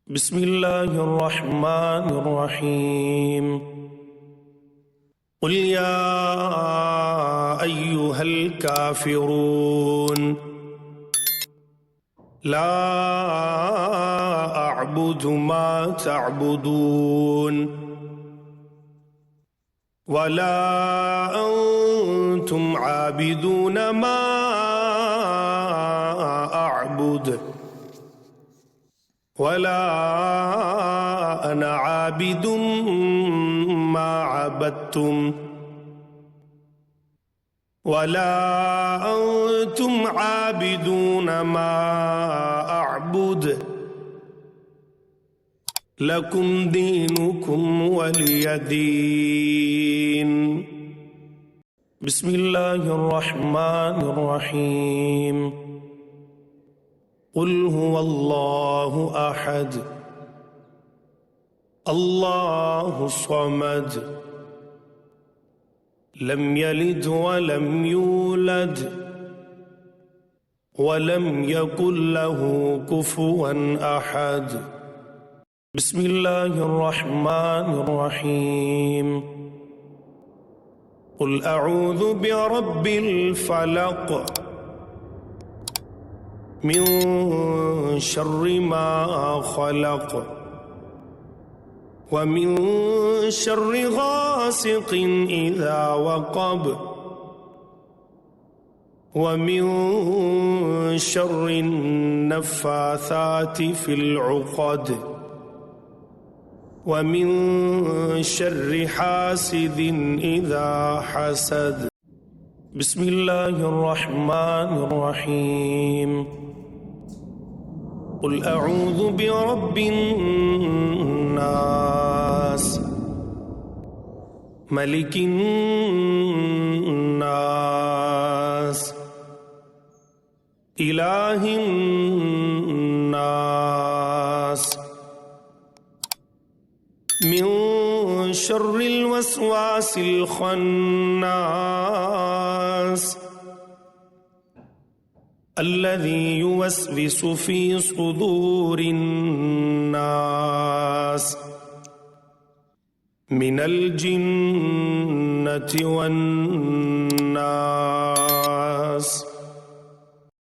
بسم الله الرحمن الرحيم قل يا أيها الكافرون لا أعبد ما تعبدون ولا أنتم عابدون ما أعبد ولا أنا عابد ما عبدتم ولا أنتم عابدون ما أعبد لكم دينكم ولي دين. بسم الله الرحمن الرحيم قل هو الله أحد الله الصمد لم يلد ولم يولد ولم يكن له كفوا أحد. بسم الله الرحمن الرحيم قل أعوذ برب الفلق من شر ما خلق ومن شر غاسق إذا وقب ومن شر النفاثات في العقد ومن شر حاسد إذا حسد. بسم الله الرحمن الرحيم قل أعوذ برب الناس ملك الناس إله الناس من شر الوسواس الخناس الذي يوسوس في صدور الناس من الجنة والناس.